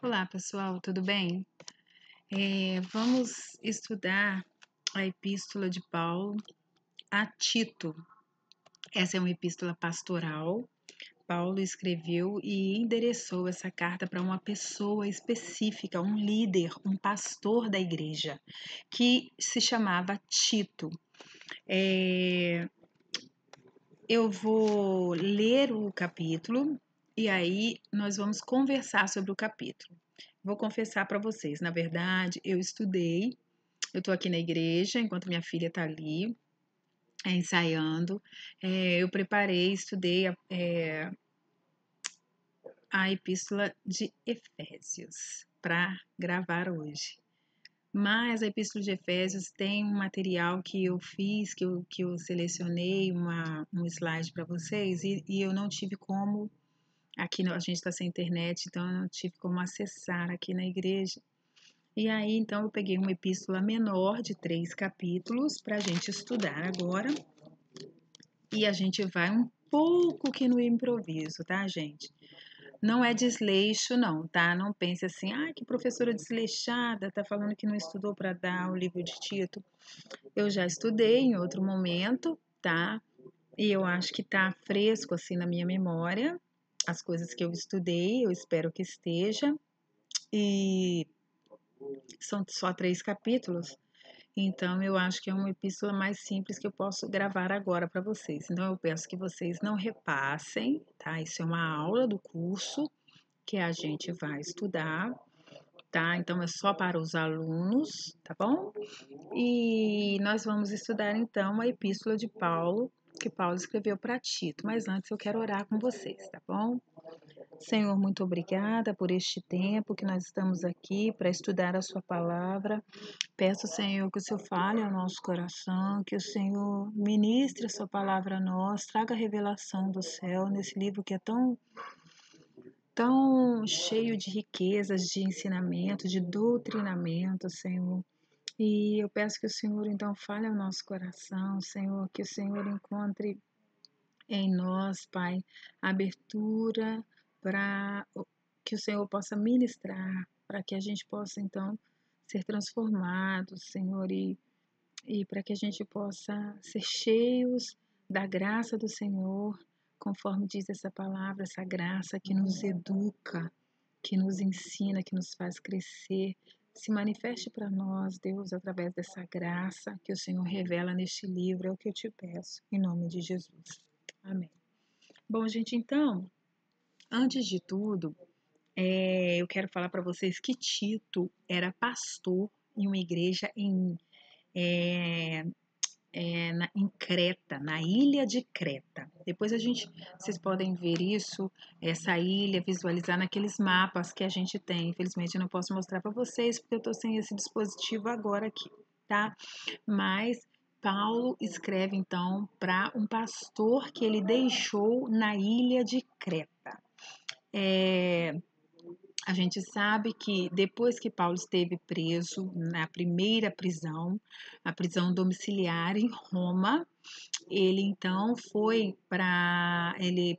Olá, pessoal, tudo bem? Vamos estudar a Epístola de Paulo a Tito. Essa é uma epístola pastoral. Paulo escreveu e endereçou essa carta para uma pessoa específica, um líder, um pastor da igreja, que se chamava Tito. Eu vou ler o capítulo e aí nós vamos conversar sobre o capítulo. Vou confessar para vocês, na verdade, eu estou aqui na igreja enquanto minha filha está ali ensaiando. Eu preparei, estudei a Epístola de Efésios para gravar hoje. Mas a Epístola de Efésios tem um material que eu fiz, que eu selecionei um slide para vocês e eu não tive como. Aqui a gente está sem internet, então eu não tive como acessar aqui na igreja. E aí, então, eu peguei uma epístola menor de 3 capítulos para a gente estudar agora. E a gente vai um pouco que no improviso, tá, gente? Não é desleixo, não, tá? Não pense assim, que professora desleixada, tá falando que não estudou para dar o livro de Tito. Eu já estudei em outro momento, tá? E eu acho que tá fresco assim na minha memória as coisas que eu estudei, eu espero que esteja. E são só 3 capítulos, então eu acho que é uma epístola mais simples que eu posso gravar agora para vocês. Então eu peço que vocês não repassem, tá? Isso é uma aula do curso que a gente vai estudar, tá? Então é só para os alunos, tá bom? E nós vamos estudar então a epístola de Paulo, que Paulo escreveu para Tito. Mas antes eu quero orar com vocês, tá bom? Senhor, muito obrigada por este tempo que nós estamos aqui para estudar a Sua palavra. Peço, Senhor, que o Senhor fale ao nosso coração, que o Senhor ministre a Sua palavra a nós, traga a revelação do céu nesse livro que é tão cheio de riquezas, de ensinamento, de doutrinamento, Senhor. E eu peço que o Senhor, então, fale ao nosso coração, Senhor, que o Senhor encontre em nós, Pai, abertura para que o Senhor possa ministrar, para que a gente possa, então, ser transformado, Senhor, e para que a gente possa ser cheios da graça do Senhor, conforme diz essa palavra, essa graça que nos educa, que nos ensina, que nos faz crescer. Se manifeste para nós, Deus, através dessa graça que o Senhor revela neste livro, é o que eu te peço, em nome de Jesus. Amém. Bom, gente, então, antes de tudo, eu quero falar para vocês que Tito era pastor em uma igreja é, em Creta, na ilha de Creta. Depois vocês podem ver isso, essa ilha, visualizar naqueles mapas que a gente tem. Infelizmente eu não posso mostrar para vocês porque eu estou sem esse dispositivo agora aqui, tá? Mas Paulo escreve então para um pastor que ele deixou na ilha de Creta. A gente sabe que depois que Paulo esteve preso na primeira prisão, a prisão domiciliar em Roma, ele então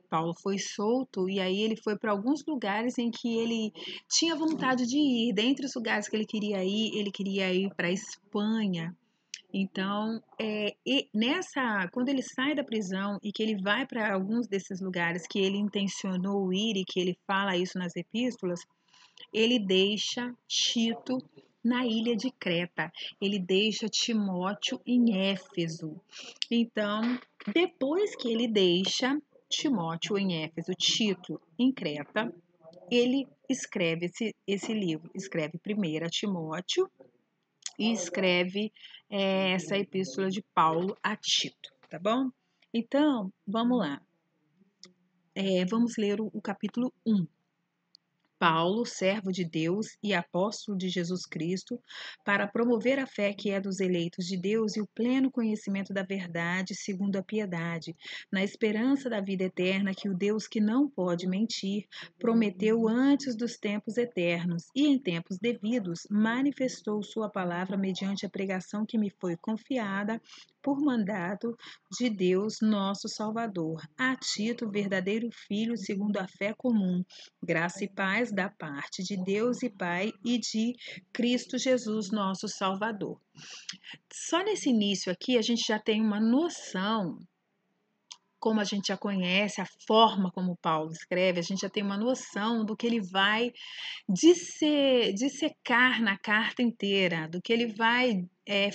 Paulo foi solto e aí ele foi para alguns lugares em que ele tinha vontade de ir. Dentre os lugares que ele queria ir para a Espanha. Então, quando ele sai da prisão e que ele vai para alguns desses lugares que ele intencionou ir e que ele fala isso nas epístolas, ele deixa Tito na ilha de Creta, ele deixa Timóteo em Éfeso. Então, depois que ele deixa Timóteo em Éfeso, Tito em Creta, ele escreve esse livro, escreve primeiro a Timóteo e escreve essa epístola de Paulo a Tito, tá bom? Então, vamos lá. Vamos ler o capítulo 1. Paulo, servo de Deus e apóstolo de Jesus Cristo, para promover a fé que é dos eleitos de Deus e o pleno conhecimento da verdade, segundo a piedade, na esperança da vida eterna que o Deus que não pode mentir, prometeu antes dos tempos eternos e em tempos devidos manifestou sua palavra mediante a pregação que me foi confiada por mandato de Deus, nosso Salvador, a Tito, verdadeiro filho, segundo a fé comum. Graça e paz graças da parte de Deus e Pai e de Cristo Jesus, nosso Salvador. Só nesse início aqui a gente já tem uma noção, como a gente já conhece, a forma como Paulo escreve, a gente já tem uma noção do que ele vai dissecar na carta inteira, do que ele vai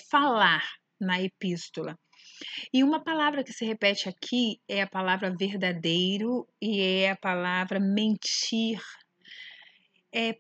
falar na epístola. E uma palavra que se repete aqui é a palavra verdadeiro e é a palavra mentir.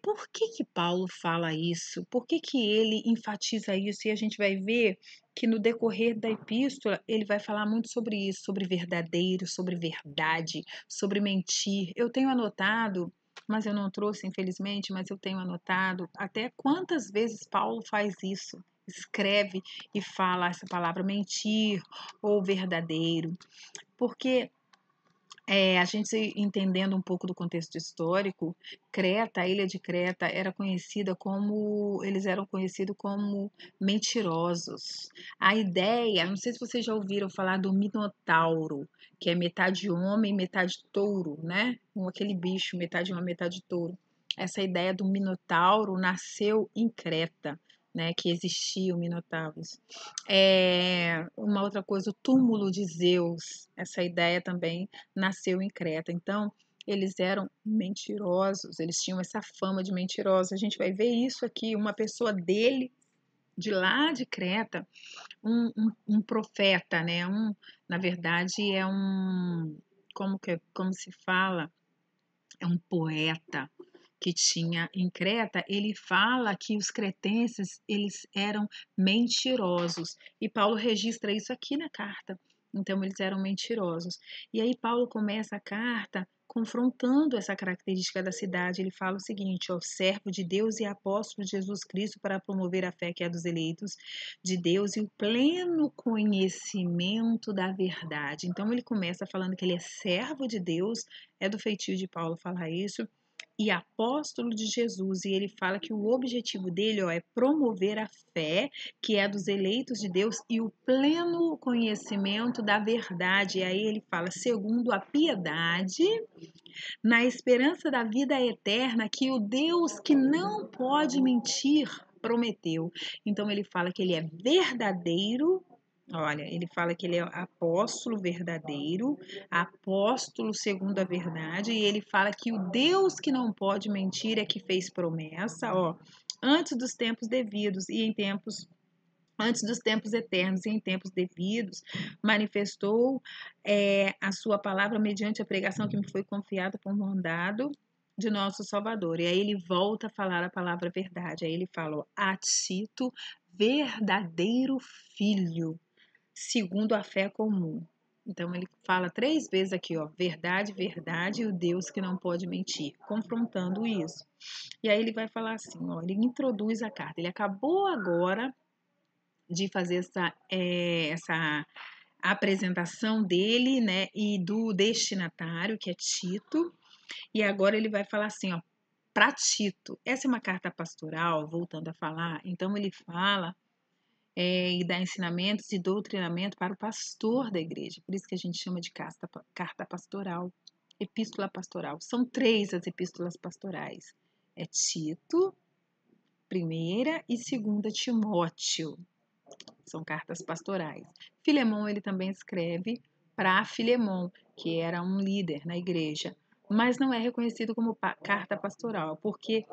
Por que Paulo fala isso? Por que ele enfatiza isso? E a gente vai ver que no decorrer da epístola ele vai falar muito sobre isso, sobre verdadeiro, sobre verdade, sobre mentir. Eu tenho anotado, mas eu não trouxe, infelizmente, mas eu tenho anotado até quantas vezes Paulo faz isso. Escreve e fala essa palavra mentir ou verdadeiro. Porque a gente entendendo um pouco do contexto histórico, Creta, a ilha de Creta, eles eram conhecidos como mentirosos. A ideia, não sei se vocês já ouviram falar do Minotauro, que é metade homem, metade touro, né? Aquele bicho, metade homem, metade touro. Essa ideia do Minotauro nasceu em Creta, né? Que existiam minotauros. Uma outra coisa, o túmulo de Zeus, essa ideia também nasceu em Creta. Então, eles eram mentirosos, eles tinham essa fama de mentirosos. A gente vai ver isso aqui, uma pessoa de lá de Creta, um profeta, né? Na verdade, como se fala? É um poeta que tinha em Creta. Ele fala que os cretenses, eles eram mentirosos. E Paulo registra isso aqui na carta. Então, eles eram mentirosos. E aí, Paulo começa a carta confrontando essa característica da cidade. Ele fala o seguinte: ó, servo de Deus e apóstolo de Jesus Cristo para promover a fé que é dos eleitos de Deus e o pleno conhecimento da verdade. Então, ele começa falando que ele é servo de Deus, é do feitio de Paulo falar isso, e apóstolo de Jesus, e ele fala que o objetivo dele é promover a fé, que é dos eleitos de Deus, e o pleno conhecimento da verdade. E aí ele fala, segundo a piedade, na esperança da vida eterna, que o Deus que não pode mentir prometeu. Então ele fala que ele é verdadeiro. Olha, ele fala que ele é apóstolo verdadeiro, apóstolo segundo a verdade, e ele fala que o Deus que não pode mentir é que fez promessa, ó, antes dos tempos devidos e antes dos tempos eternos e em tempos devidos, manifestou a sua palavra mediante a pregação que me foi confiada por mandado de nosso Salvador. E aí ele volta a falar a palavra verdade. Aí ele falou, a Tito, verdadeiro filho, segundo a fé comum. Então ele fala 3 vezes aqui, ó, verdade, verdade, e o Deus que não pode mentir, confrontando isso. E aí ele vai falar assim, ó, ele introduz a carta. Ele acabou agora de fazer essa apresentação dele, né, e do destinatário, que é Tito, e agora ele vai falar assim, ó, para Tito. Essa é uma carta pastoral, voltando a falar, então ele fala e dá ensinamentos e doutrinamento para o pastor da igreja, por isso que a gente chama de carta pastoral, epístola pastoral. São 3 as epístolas pastorais, é Tito, primeira e segunda Timóteo. São cartas pastorais. Filemão, ele também escreve para Filemão, que era um líder na igreja, mas não é reconhecido como carta pastoral, porque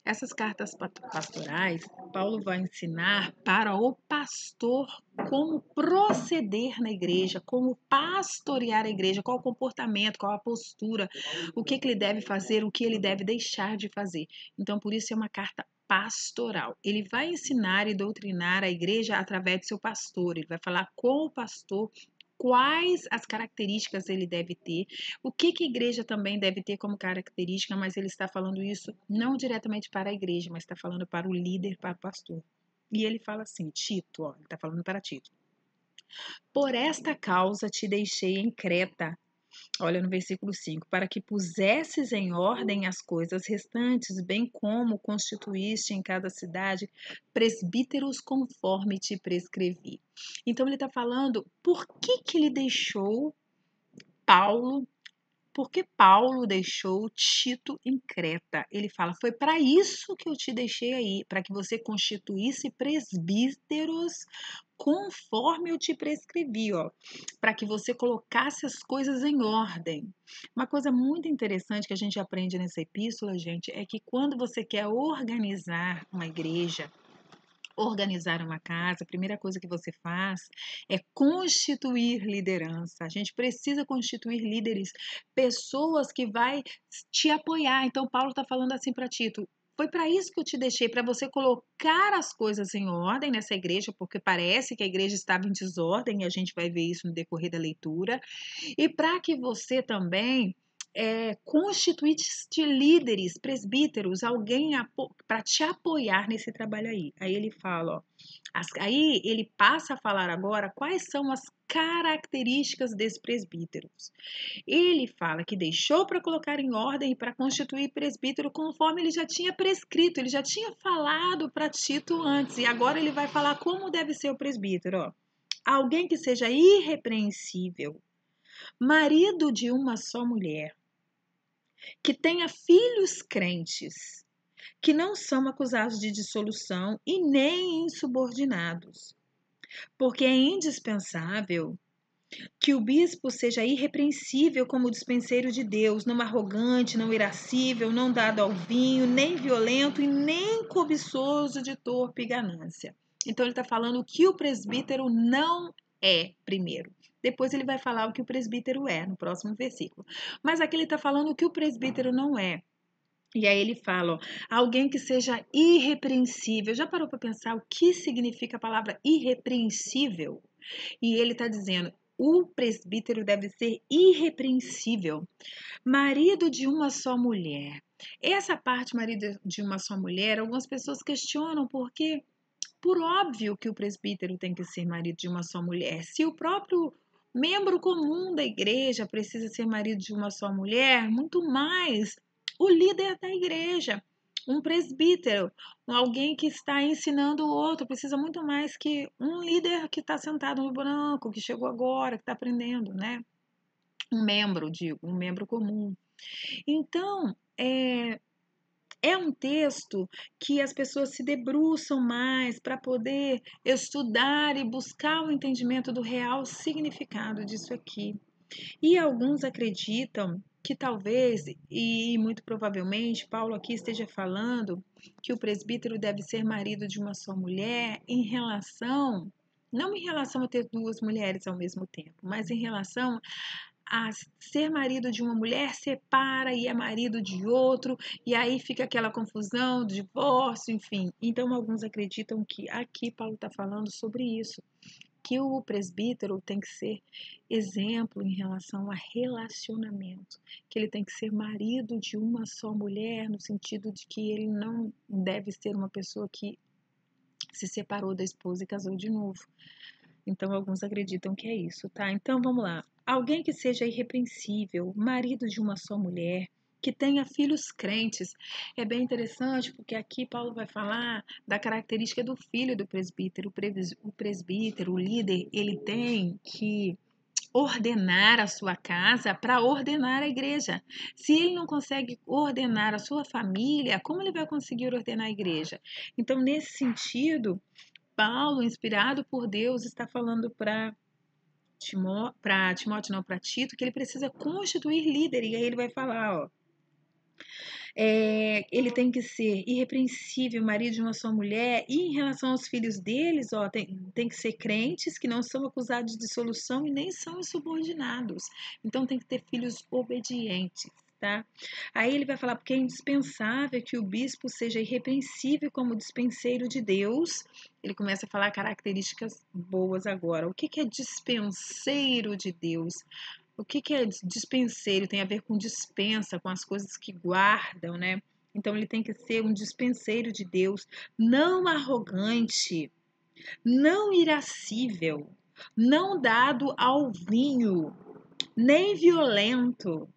essas cartas pastorais, Paulo vai ensinar para o pastor como proceder na igreja, como pastorear a igreja, qual o comportamento, qual a postura, o que ele deve fazer, o que ele deve deixar de fazer. Então, por isso é uma carta pastoral. Ele vai ensinar e doutrinar a igreja através do seu pastor. Ele vai falar com o pastor quais as características ele deve ter, o que a igreja também deve ter como característica, mas ele está falando isso não diretamente para a igreja, mas está falando para o líder, para o pastor. E ele fala assim, Tito, ó, ele está falando para Tito. Por esta causa te deixei em Creta. Olha no versículo 5, para que pusesses em ordem as coisas restantes, bem como constituíste em cada cidade presbíteros conforme te prescrevi. Então ele está falando por que ele deixou Paulo Porque Paulo deixou Tito em Creta. Ele fala, foi para isso que eu te deixei aí, para que você constituísse presbíteros conforme eu te prescrevi, ó, para que você colocasse as coisas em ordem. Uma coisa muito interessante que a gente aprende nessa epístola, gente, é que quando você quer organizar uma igreja, organizar uma casa, a primeira coisa que você faz é constituir liderança. A gente precisa constituir líderes, pessoas que vai te apoiar. Então, Paulo está falando assim para Tito, foi para isso que eu te deixei, para você colocar as coisas em ordem nessa igreja, porque parece que a igreja estava em desordem, e a gente vai ver isso no decorrer da leitura, e para que você também constituísse líderes, presbíteros, alguém para te apoiar nesse trabalho aí. Aí ele fala, ó, aí ele passa a falar agora quais são as características desses presbíteros. Ele fala que deixou para colocar em ordem e para constituir presbítero conforme ele já tinha prescrito, ele já tinha falado para Tito antes, e agora ele vai falar como deve ser o presbítero. Ó. Alguém que seja irrepreensível, marido de uma só mulher, que tenha filhos crentes, que não são acusados de dissolução e nem insubordinados, porque é indispensável que o bispo seja irrepreensível como dispenseiro de Deus, não arrogante, não irascível, não dado ao vinho, nem violento e nem cobiçoso de torpe ganância. Então ele está falando o que o presbítero não é primeiro. Depois ele vai falar o que o presbítero é no próximo versículo. Mas aqui ele está falando o que o presbítero não é. E aí ele fala, ó, alguém que seja irrepreensível. Já parou para pensar o que significa a palavra irrepreensível? E ele está dizendo, o presbítero deve ser irrepreensível, marido de uma só mulher. Essa parte, marido de uma só mulher, algumas pessoas questionam porque, por óbvio que o presbítero tem que ser marido de uma só mulher. Se o próprio membro comum da igreja precisa ser marido de uma só mulher, muito mais o líder da igreja, um presbítero, alguém que está ensinando o outro, precisa muito mais que um líder que está sentado no banco, que chegou agora, que está aprendendo, né? Um membro comum. Então, é um texto que as pessoas se debruçam mais para poder estudar e buscar o entendimento do real significado disso aqui. E alguns acreditam que talvez, e muito provavelmente, Paulo aqui esteja falando que o presbítero deve ser marido de uma só mulher em relação, não em relação a ter duas mulheres ao mesmo tempo, mas em relação a ser marido de uma mulher separa e é marido de outro, e aí fica aquela confusão, divórcio, enfim. Então, alguns acreditam que aqui Paulo está falando sobre isso, que o presbítero tem que ser exemplo em relação a relacionamento, que ele tem que ser marido de uma só mulher, no sentido de que ele não deve ser uma pessoa que se separou da esposa e casou de novo. Então, alguns acreditam que é isso, tá? Então, vamos lá. Alguém que seja irrepreensível, marido de uma só mulher, que tenha filhos crentes. É bem interessante porque aqui Paulo vai falar da característica do filho do presbítero. O presbítero, o líder, ele tem que ordenar a sua casa para ordenar a igreja. Se ele não consegue ordenar a sua família, como ele vai conseguir ordenar a igreja? Então, nesse sentido, Paulo, inspirado por Deus, está falando para Timóteo, não, para Tito, que ele precisa constituir líder. E aí ele vai falar, ó, ele tem que ser irrepreensível, marido de uma só mulher, e em relação aos filhos deles, ó, tem que ser crentes que não são acusados de dissolução e nem são insubordinados. Então tem que ter filhos obedientes. Tá? Aí ele vai falar porque é indispensável que o bispo seja irrepreensível como dispenseiro de Deus. Ele começa a falar características boas agora. O que é dispenseiro de Deus? O que é dispenseiro? Tem a ver com dispensa, com as coisas que guardam, né? Então ele tem que ser um dispenseiro de Deus, não arrogante, não irascível, não dado ao vinho, nem violento,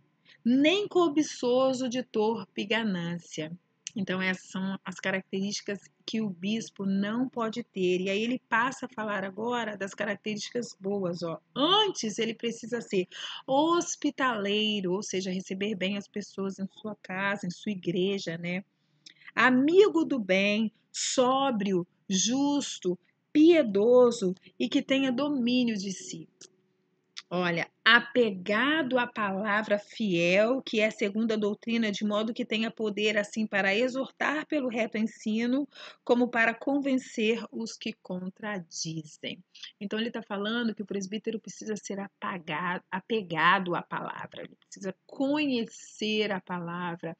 nem cobiçoso de torpe ganância. Então, essas são as características que o bispo não pode ter. E aí ele passa a falar agora das características boas, ó. Antes, ele precisa ser hospitaleiro, ou seja, receber bem as pessoas em sua casa, em sua igreja, né? Amigo do bem, sóbrio, justo, piedoso e que tenha domínio de si. Olha, apegado à palavra fiel, que é segundo a doutrina, de modo que tenha poder assim para exortar pelo reto ensino, como para convencer os que contradizem. Então ele está falando que o presbítero precisa ser apegado à palavra, ele precisa conhecer a palavra.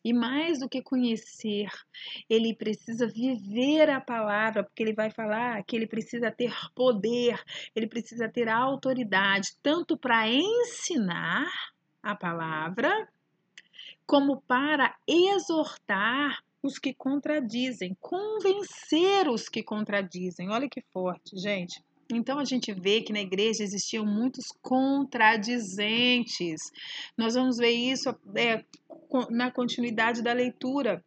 E mais do que conhecer, ele precisa viver a palavra, porque ele vai falar que ele precisa ter poder, ele precisa ter autoridade, tanto para ensinar a palavra, como para exortar os que contradizem, convencer os que contradizem. Olha que forte, gente. Então a gente vê que na igreja existiam muitos contradizentes. Nós vamos ver isso na continuidade da leitura,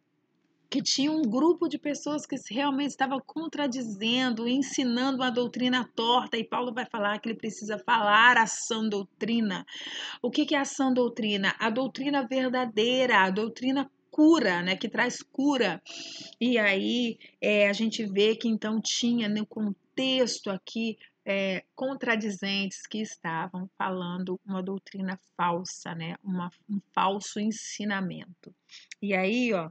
que tinha um grupo de pessoas que realmente estavam contradizendo, ensinando uma doutrina torta, e Paulo vai falar que ele precisa falar a sã doutrina. O que é a sã doutrina? A doutrina verdadeira, a doutrina cura, né, que traz cura. E aí a gente vê que então tinha no contexto aqui contradizentes que estavam falando uma doutrina falsa, né, um falso ensinamento. E aí, ó,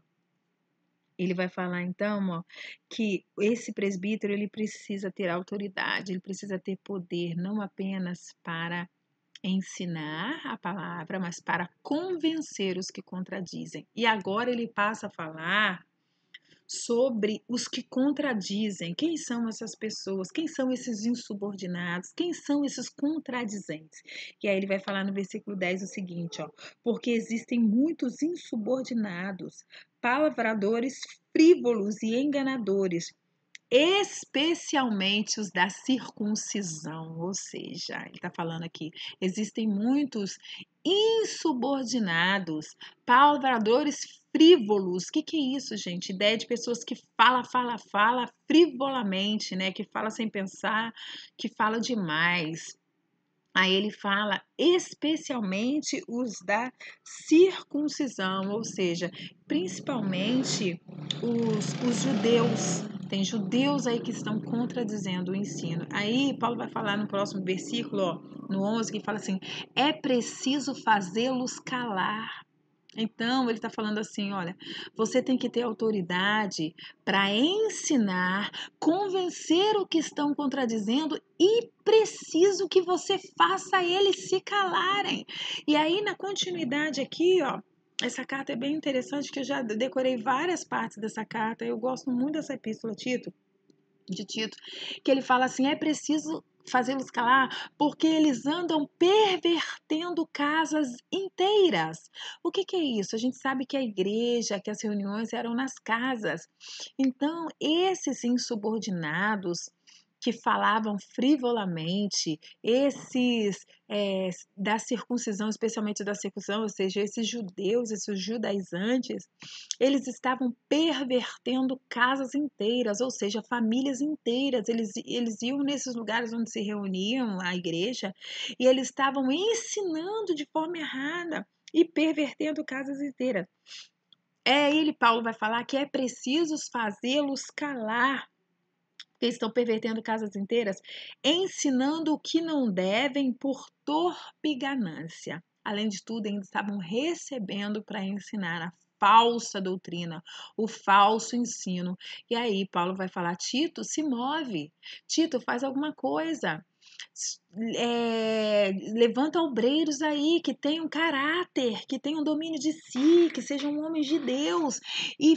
ele vai falar então, ó, que esse presbítero ele precisa ter autoridade, ele precisa ter poder, não apenas para ensinar a palavra, mas para convencer os que contradizem. E agora ele passa a falar sobre os que contradizem. Quem são essas pessoas? Quem são esses insubordinados? Quem são esses contradizentes? E aí ele vai falar no versículo 10 o seguinte, ó: porque existem muitos insubordinados, palavradores frívolos e enganadores, especialmente os da circuncisão, ou seja, ele está falando aqui, existem muitos insubordinados, palavradores frívolos. O que é isso, gente? Ideia de pessoas que fala frivolamente, né? Que fala sem pensar, que fala demais. Aí ele fala especialmente os da circuncisão, ou seja, principalmente os judeus. Tem judeus aí que estão contradizendo o ensino. Aí Paulo vai falar no próximo versículo, ó, no 11, que fala assim: é preciso fazê-los calar. Então, ele está falando assim: olha, você tem que ter autoridade para ensinar, convencer o que estão contradizendo e preciso que você faça eles se calarem. E aí, na continuidade aqui, ó, essa carta é bem interessante, que eu já decorei várias partes dessa carta. Eu gosto muito dessa epístola, de Tito, que ele fala assim: é preciso fazê-los calar, porque eles andam pervertendo casas inteiras. O que é isso? A gente sabe que a igreja, que as reuniões eram nas casas. Então, esses insubordinados que falavam frivolamente, esses da circuncisão, especialmente da circuncisão, ou seja, esses judeus, esses judaizantes, eles estavam pervertendo casas inteiras, ou seja, famílias inteiras. Eles iam nesses lugares onde se reuniam a igreja e eles estavam ensinando de forma errada e pervertendo casas inteiras. Paulo vai falar que é preciso fazê-los calar, porque estão pervertendo casas inteiras, ensinando o que não devem por torpe ganância. Além de tudo, ainda estavam recebendo para ensinar a falsa doutrina, o falso ensino. E aí, Paulo vai falar: Tito, se move, Tito, faz alguma coisa. Levanta obreiros aí que tenham caráter, que tenham domínio de si, que sejam homens de Deus, e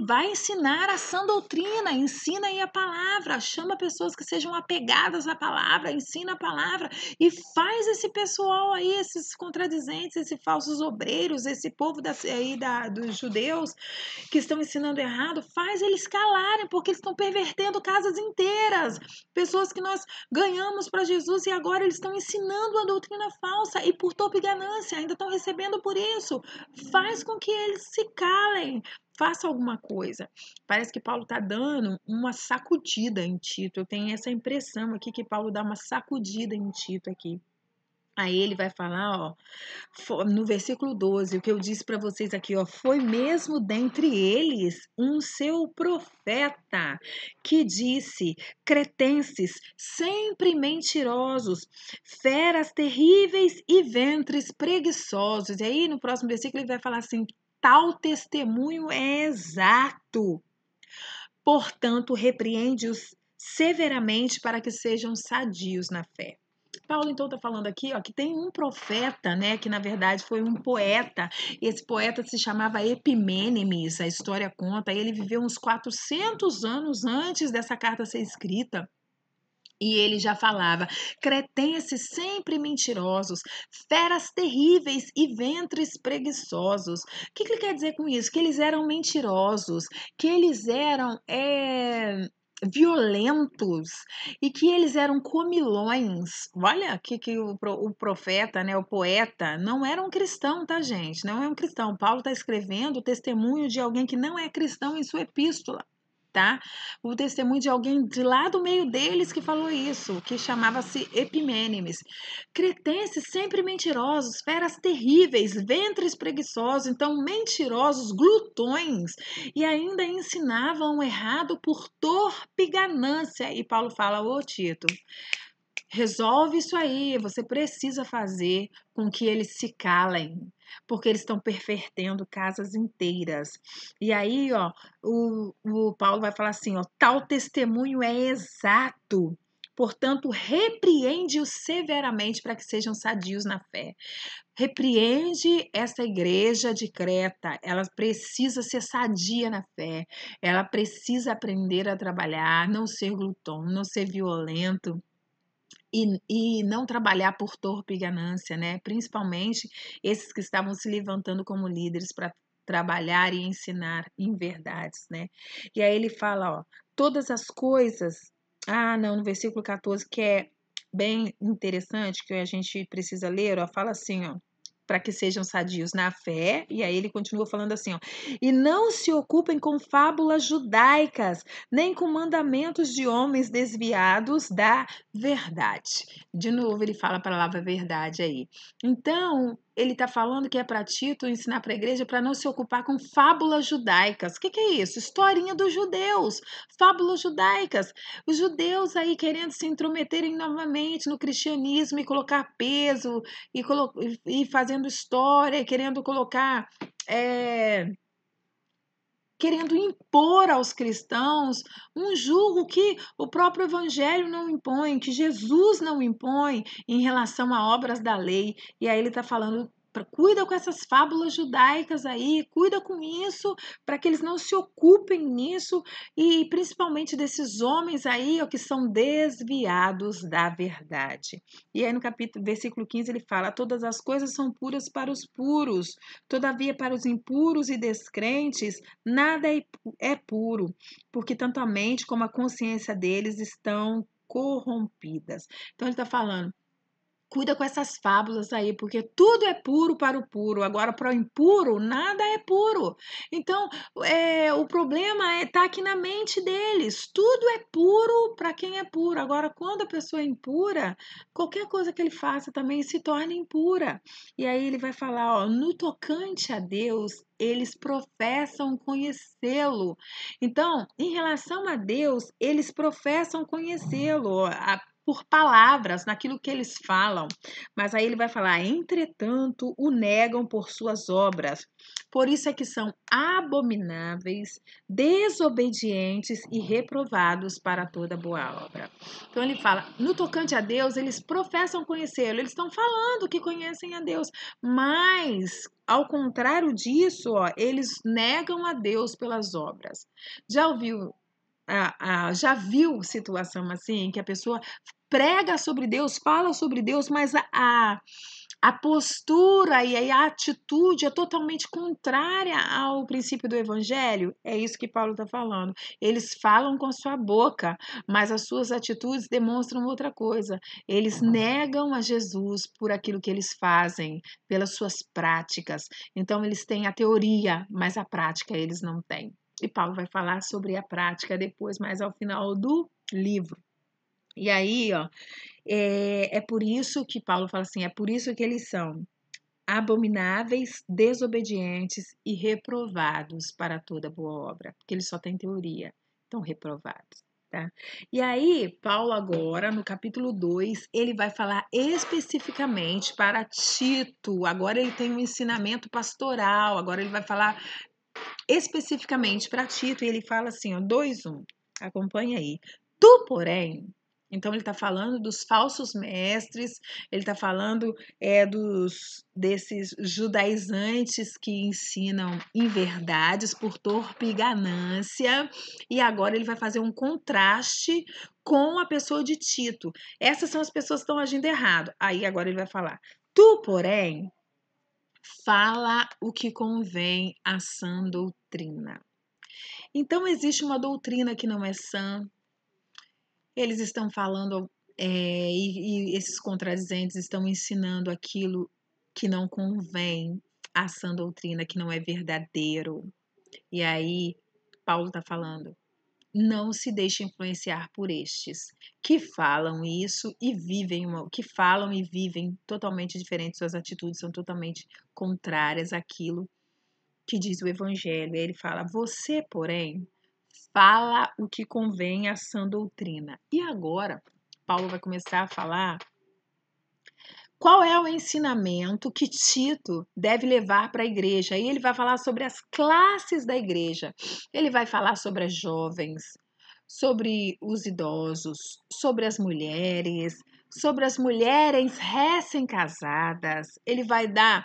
vai ensinar a sã doutrina, ensina aí a palavra, chama pessoas que sejam apegadas à palavra, ensina a palavra e faz esse pessoal aí, esses contradizentes, esses falsos obreiros, esse povo dos judeus que estão ensinando errado, faz eles calarem, porque eles estão pervertendo casas inteiras, pessoas que nós ganhamos para Jesus e agora eles estão ensinando uma doutrina falsa e por torpe ganância ainda estão recebendo por isso. Faz com que eles se calem. Faça alguma coisa. Parece que Paulo está dando uma sacudida em Tito. Eu tenho essa impressão aqui que Paulo dá uma sacudida em Tito aqui. Aí ele vai falar, ó, no versículo 12, o que eu disse para vocês aqui, ó, foi mesmo dentre eles um seu profeta que disse: cretenses, sempre mentirosos, feras terríveis e ventres preguiçosos. E aí no próximo versículo ele vai falar assim: tal testemunho é exato. Portanto, repreende-os severamente para que sejam sadios na fé. Paulo, então, está falando aqui, ó, que tem um profeta, né, que na verdade foi um poeta, e esse poeta se chamava Epimênides, a história conta, e ele viveu uns 400 anos antes dessa carta ser escrita. E ele já falava: cretenses sempre mentirosos, feras terríveis e ventres preguiçosos. O que ele quer dizer com isso? Que eles eram mentirosos, que eles eram violentos e que eles eram comilões. Olha que o profeta, né, o poeta, não era um cristão, tá, gente? Não é um cristão. Paulo está escrevendo o testemunho de alguém que não é cristão em sua epístola. Tá? O testemunho de alguém de lá do meio deles que falou isso, que chamava-se Epimênides. Cretenses sempre mentirosos, feras terríveis, ventres preguiçosos, então mentirosos, glutões, e ainda ensinavam o errado por torpe ganância. E Paulo fala: ô Tito, resolve isso aí, você precisa fazer com que eles se calem, porque eles estão pervertendo casas inteiras. E aí, ó, o Paulo vai falar assim, ó, tal testemunho é exato. Portanto, repreende-os severamente para que sejam sadios na fé. Repreende essa igreja de Creta, ela precisa ser sadia na fé, ela precisa aprender a trabalhar, não ser glutão, não ser violento. E não trabalhar por torpe ganância, né? Principalmente esses que estavam se levantando como líderes para trabalhar e ensinar em verdades, né? E aí ele fala, ó, todas as coisas. Ah, não, no versículo 14, que é bem interessante, que a gente precisa ler, ó, fala assim, ó, para que sejam sadios na fé, e aí ele continua falando assim, ó, e não se ocupem com fábulas judaicas, nem com mandamentos de homens desviados da verdade. De novo, ele fala a palavra verdade aí. Então, ele está falando que é para Tito ensinar para a igreja para não se ocupar com fábulas judaicas. O que é isso? Historinha dos judeus, fábulas judaicas. Os judeus aí querendo se intrometerem novamente no cristianismo e colocar peso e fazendo história, querendo colocar. Querendo impor aos cristãos um julgo que o próprio Evangelho não impõe, que Jesus não impõe em relação a obras da lei. E aí ele está falando, cuida com essas fábulas judaicas aí, cuida com isso, para que eles não se ocupem nisso, e principalmente desses homens aí ó, que são desviados da verdade. E aí no versículo 15 ele fala, todas as coisas são puras para os puros, todavia para os impuros e descrentes, nada é puro, porque tanto a mente como a consciência deles estão corrompidas. Então ele está falando, cuida com essas fábulas aí, porque tudo é puro para o puro. Agora, para o impuro, nada é puro. Então, o problema está aqui na mente deles. Tudo é puro para quem é puro. Agora, quando a pessoa é impura, qualquer coisa que ele faça também se torna impura. E aí ele vai falar, ó, no tocante a Deus, eles professam conhecê-lo. Então, em relação a Deus, eles professam conhecê-lo. Por palavras, naquilo que eles falam. Mas aí ele vai falar, entretanto, o negam por suas obras. Por isso é que são abomináveis, desobedientes e reprovados para toda boa obra. Então ele fala, no tocante a Deus, eles professam conhecê-lo, eles estão falando que conhecem a Deus, mas ao contrário disso, ó, eles negam a Deus pelas obras. Já viu situação assim, que a pessoa prega sobre Deus, fala sobre Deus, mas A postura e a atitude é totalmente contrária ao princípio do evangelho. É isso que Paulo está falando. Eles falam com a sua boca, mas as suas atitudes demonstram outra coisa. Eles negam a Jesus por aquilo que eles fazem, pelas suas práticas. Então, eles têm a teoria, mas a prática eles não têm. E Paulo vai falar sobre a prática depois, mais ao final do livro. E aí, ó, é por isso que Paulo fala assim, é por isso que eles são abomináveis, desobedientes e reprovados para toda boa obra, porque eles só têm teoria, estão reprovados, tá? E aí, Paulo agora, no capítulo 2, ele vai falar especificamente para Tito, agora ele tem um ensinamento pastoral, agora ele vai falar especificamente para Tito, e ele fala assim, ó, 2:1, acompanha aí. Tu, porém, então ele está falando dos falsos mestres, ele está falando desses judaizantes que ensinam inverdades por torpe e ganância, e agora ele vai fazer um contraste com a pessoa de Tito. Essas são as pessoas que estão agindo errado. Aí agora ele vai falar, tu, porém, fala o que convém à sã doutrina. Então, existe uma doutrina que não é sã, eles estão falando, e esses contradizentes estão ensinando aquilo que não convém à sã doutrina, que não é verdadeiro. E aí, Paulo está falando, não se deixe influenciar por estes que falam isso e vivem que falam e vivem totalmente diferentes, suas atitudes são totalmente contrárias àquilo que diz o evangelho. Ele fala: "Você, porém, fala o que convém à sã doutrina". E agora, Paulo vai começar a falar qual é o ensinamento que Tito deve levar para a igreja. Aí ele vai falar sobre as classes da igreja. Ele vai falar sobre as jovens, sobre os idosos, sobre as mulheres recém-casadas. Ele vai dar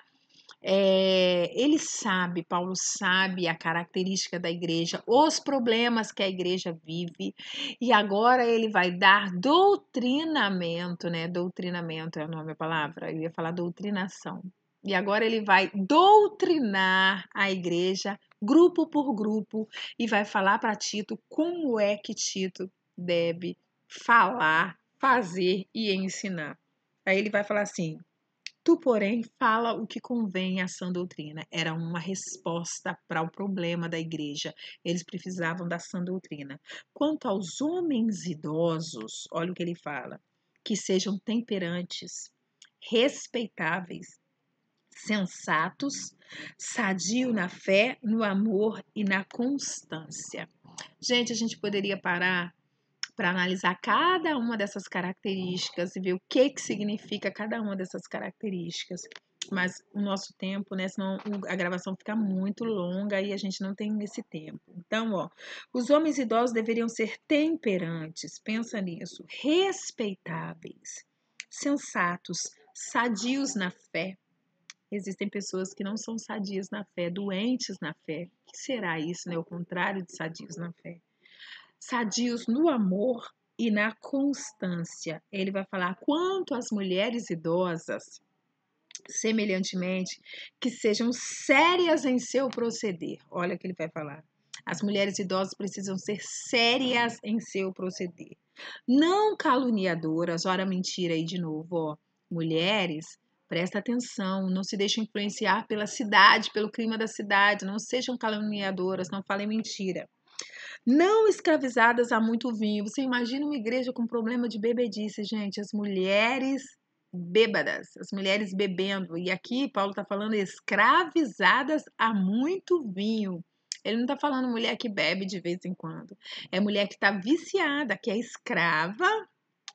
ele sabe, Paulo sabe a característica da igreja, os problemas que a igreja vive, e agora ele vai dar doutrinamento, né? Doutrinamento é o nome da palavra, eu ia falar doutrinação. E agora ele vai doutrinar a igreja, grupo por grupo, e vai falar para Tito como é que Tito deve falar, fazer e ensinar. Aí ele vai falar assim: Tu, porém, fala o que convém à sã doutrina. Era uma resposta para o problema da igreja. Eles precisavam da sã doutrina. Quanto aos homens idosos, olha o que ele fala: que sejam temperantes, respeitáveis, sensatos, sadio na fé, no amor e na constância. Gente, a gente poderia parar para analisar cada uma dessas características e ver o que significa cada uma dessas características. Mas o nosso tempo, né? Senão a gravação fica muito longa e a gente não tem esse tempo. Então, ó, os homens idosos deveriam ser temperantes, pensa nisso, respeitáveis, sensatos, sadios na fé. Existem pessoas que não são sadias na fé, doentes na fé. O que será isso, né? O contrário de sadios na fé. Sadios no amor e na constância. Ele vai falar quanto às mulheres idosas, semelhantemente, que sejam sérias em seu proceder. Olha o que ele vai falar. As mulheres idosas precisam ser sérias em seu proceder. Não caluniadoras, ora mentira aí de novo, ó. Mulheres, presta atenção, não se deixem influenciar pela cidade, pelo clima da cidade, não sejam caluniadoras, não falem mentira. Não escravizadas a muito vinho. Você imagina uma igreja com problema de bebedice, gente. As mulheres bêbadas, as mulheres bebendo. E aqui Paulo está falando escravizadas a muito vinho. Ele não está falando mulher que bebe de vez em quando. É mulher que está viciada, que é escrava.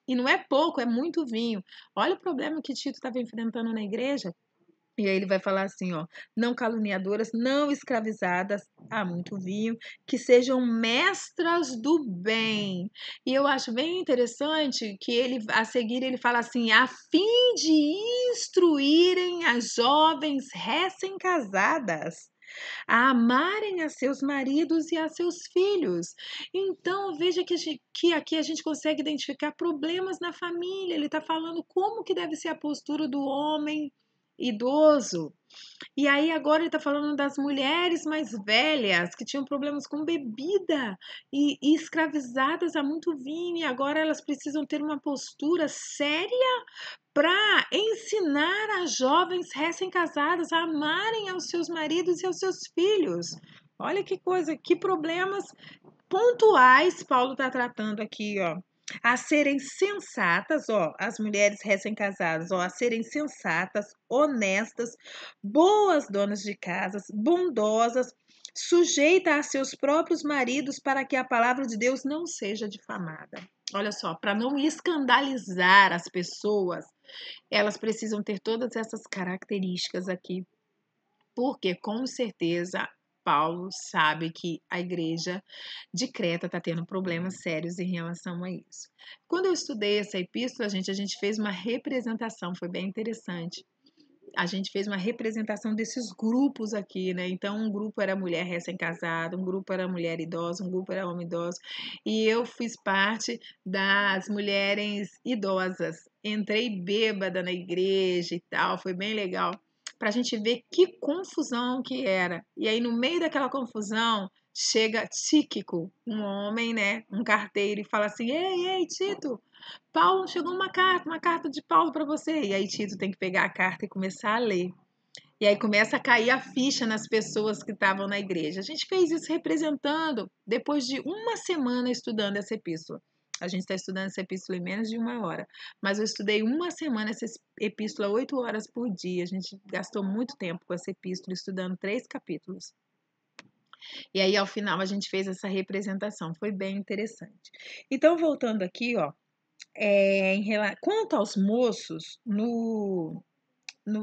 E não é pouco, é muito vinho. Olha o problema que Tito estava enfrentando na igreja. E aí ele vai falar assim, ó, não caluniadoras, não escravizadas a muito vinho, que sejam mestras do bem. E eu acho bem interessante que ele, a seguir, ele fala assim, a fim de instruírem as jovens recém-casadas a amarem a seus maridos e a seus filhos. Então, veja que aqui a gente consegue identificar problemas na família. Ele está falando como que deve ser a postura do homem idoso. E aí agora ele está falando das mulheres mais velhas que tinham problemas com bebida e escravizadas a muito vinho, e agora elas precisam ter uma postura séria para ensinar as jovens recém-casadas a amarem aos seus maridos e aos seus filhos. Olha que coisa, que problemas pontuais Paulo está tratando aqui, ó. A serem sensatas, ó, as mulheres recém-casadas, ó, a serem sensatas, honestas, boas donas de casas, bondosas, sujeitas a seus próprios maridos para que a palavra de Deus não seja difamada. Olha só, para não escandalizar as pessoas, elas precisam ter todas essas características aqui, porque com certeza Paulo sabe que a igreja de Creta está tendo problemas sérios em relação a isso. Quando eu estudei essa epístola, a gente fez uma representação, foi bem interessante. A gente fez uma representação desses grupos aqui, né? Então, um grupo era mulher recém-casada, um grupo era mulher idosa, um grupo era homem idoso, e eu fiz parte das mulheres idosas. Entrei bêbada na igreja e tal, foi bem legal, para a gente ver que confusão que era. E aí, no meio daquela confusão, chega Tíquico, um homem, né? Um carteiro, e fala assim: Ei, ei, Tito, Paulo, chegou uma carta de Paulo para você. E aí Tito tem que pegar a carta e começar a ler. E aí começa a cair a ficha nas pessoas que estavam na igreja. A gente fez isso representando depois de uma semana estudando essa epístola. A gente está estudando essa epístola em menos de uma hora. Mas eu estudei uma semana essa epístola, 8 horas por dia. A gente gastou muito tempo com essa epístola, estudando 3 capítulos. E aí, ao final, a gente fez essa representação. Foi bem interessante. Então, voltando aqui, ó. Quanto aos moços, no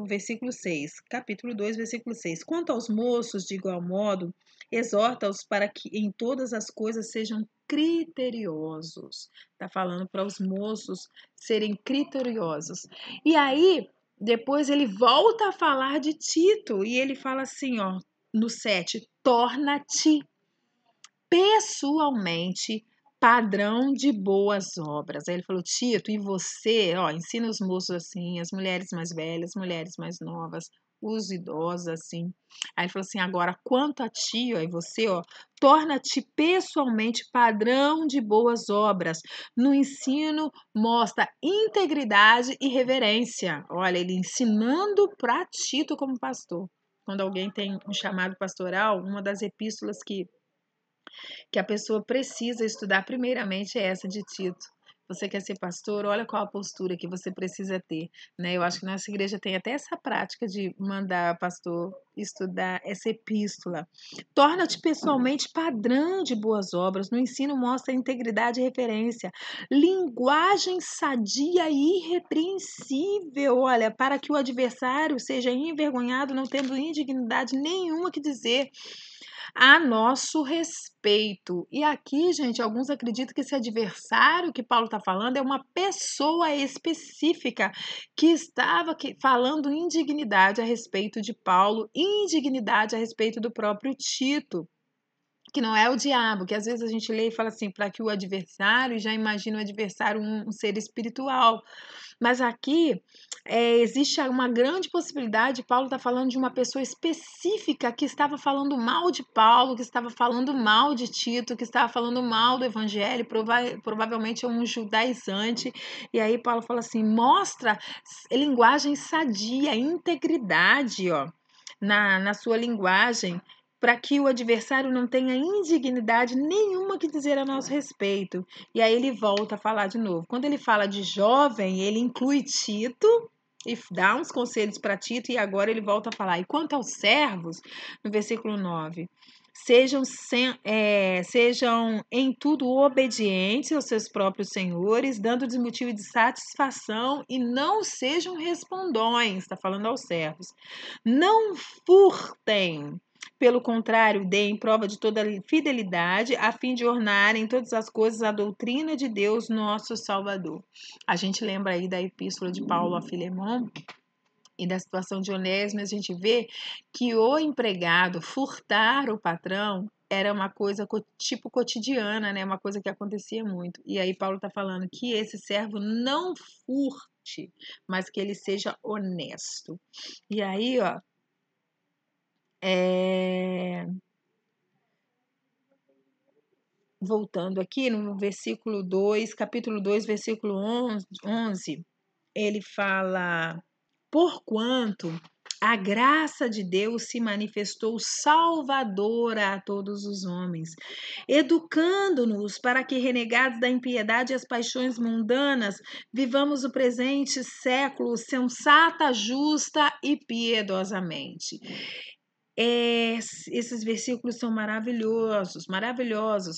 versículo 6, capítulo 2, versículo 6. Quanto aos moços, de igual modo, exorta-os para que em todas as coisas sejam criteriosos. Está falando para os moços serem criteriosos. E aí, depois ele volta a falar de Tito, e ele fala assim, ó, no 7, torna-te pessoalmente padrão de boas obras. Aí ele falou: Tito, e você, ó, ensina os moços assim, as mulheres mais velhas, mulheres mais novas, os idosos assim. Aí ele falou assim: agora, quanto a ti, ó, e você, ó, torna-te pessoalmente padrão de boas obras. No ensino, mostra integridade e reverência. Olha, ele ensinando para Tito como pastor. Quando alguém tem um chamado pastoral, uma das epístolas que a pessoa precisa estudar primeiramente é essa de Tito. Você quer ser pastor? Olha qual a postura que você precisa ter, né? Eu acho que nossa igreja tem até essa prática de mandar pastor estudar essa epístola. Torna-te pessoalmente padrão de boas obras. No ensino mostra integridade e referência. Linguagem sadia e irrepreensível, olha, para que o adversário seja envergonhado, não tendo indignidade nenhuma que dizer a nosso respeito. E aqui, gente, alguns acreditam que esse adversário que Paulo está falando é uma pessoa específica que estava falando indignidade a respeito de Paulo, indignidade a respeito do próprio Tito. Que não é o diabo, que às vezes a gente lê e fala assim, para que o adversário, já imagina o adversário um ser espiritual. Mas aqui existe uma grande possibilidade, Paulo está falando de uma pessoa específica que estava falando mal de Paulo, que estava falando mal de Tito, que estava falando mal do evangelho, provavelmente é um judaizante. E aí Paulo fala assim, mostra linguagem sadia, integridade, ó, na sua linguagem, para que o adversário não tenha indignidade nenhuma que dizer a nosso respeito. E aí ele volta a falar de novo. Quando ele fala de jovem, ele inclui Tito e dá uns conselhos para Tito, e agora ele volta a falar. E quanto aos servos, no versículo 9, sejam em tudo obedientes aos seus próprios senhores, dando-lhes motivo de satisfação e não sejam respondões, está falando aos servos. Não furtem, pelo contrário, deem prova de toda fidelidade, a fim de ornarem em todas as coisas a doutrina de Deus, nosso Salvador. A gente lembra aí da epístola de Paulo a Filemon e da situação de Onésimo, a gente vê que o empregado furtar o patrão era uma coisa tipo cotidiana, né? Uma coisa que acontecia muito. E aí Paulo está falando que esse servo não furta mentir, mas que ele seja honesto. E aí, ó, voltando aqui no versículo 2, capítulo 2, versículo 11, ele fala: porquanto a graça de Deus se manifestou salvadora a todos os homens, educando-nos para que, renegados da impiedade e as paixões mundanas, vivamos o presente século sensata, justa e piedosamente. Esses versículos são maravilhosos, maravilhosos,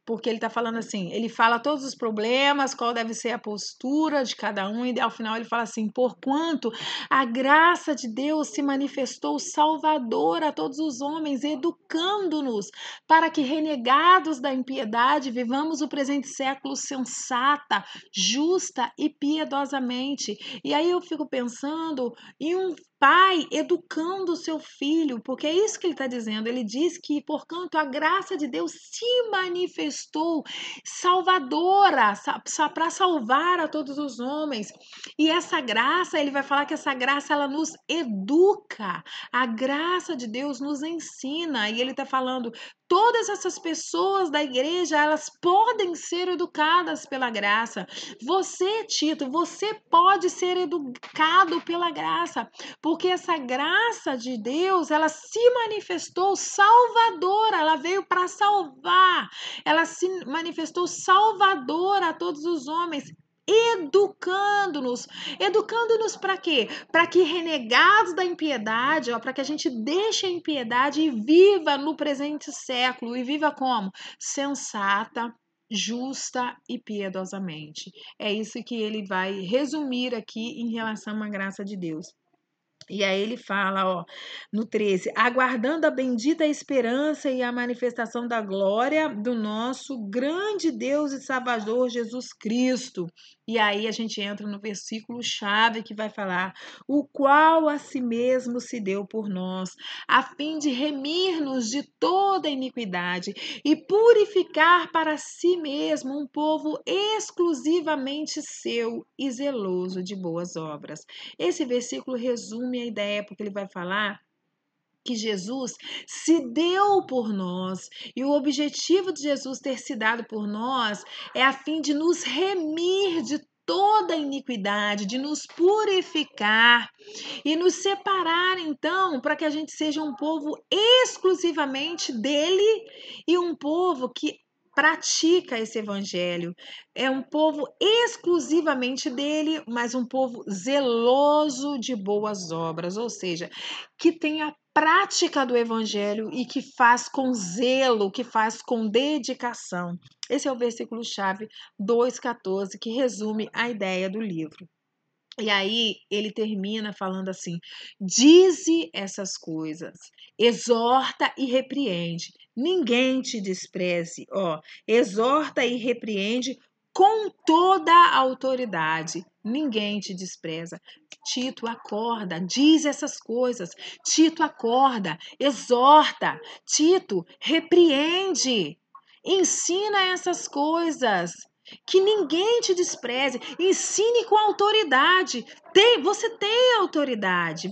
porque ele está falando assim, ele fala todos os problemas, qual deve ser a postura de cada um, e ao final ele fala assim: porquanto a graça de Deus se manifestou salvadora a todos os homens, educando-nos para que, renegados da impiedade, vivamos o presente século sensata, justa e piedosamente. E aí eu fico pensando em um pai educando o seu filho, porque é isso que ele está dizendo. Ele diz que, porquanto a graça de Deus se manifestou salvadora, para salvar a todos os homens. E essa graça, ele vai falar que essa graça, ela nos educa. A graça de Deus nos ensina. E ele está falando, todas essas pessoas da igreja, elas podem ser educadas pela graça. Você, Tito, você pode ser educado pela graça, porque essa graça de Deus, ela se manifestou salvadora, ela veio para salvar, ela se manifestou salvadora a todos os homens, educando-nos para quê? Para que, renegados da impiedade, para que a gente deixe a impiedade e viva no presente século, e viva como? Sensata, justa e piedosamente. É isso que ele vai resumir aqui em relação à graça de Deus. E aí ele fala, ó, no 13, aguardando a bendita esperança e a manifestação da glória do nosso grande Deus e Salvador Jesus Cristo. E aí a gente entra no versículo chave que vai falar, o qual a si mesmo se deu por nós, a fim de remir-nos de toda iniquidade e purificar para si mesmo um povo exclusivamente seu e zeloso de boas obras. Esse versículo resume a ideia, porque ele vai falar que Jesus se deu por nós, e o objetivo de Jesus ter se dado por nós é a fim de nos remir de toda iniquidade, de nos purificar e nos separar, então, para que a gente seja um povo exclusivamente dele e um povo que pratica esse evangelho. É um povo exclusivamente dele, mas um povo zeloso de boas obras, ou seja, que tem a prática do evangelho e que faz com zelo, que faz com dedicação. Esse é o versículo-chave 2,14, que resume a ideia do livro. E aí ele termina falando assim: dize essas coisas, exorta e repreende, ninguém te despreze, ó, exorta e repreende com toda a autoridade, ninguém te despreza. Tito, acorda, diz essas coisas. Tito, acorda, exorta. Tito, repreende, ensina essas coisas. Que ninguém te despreze, ensine com autoridade. Você tem autoridade,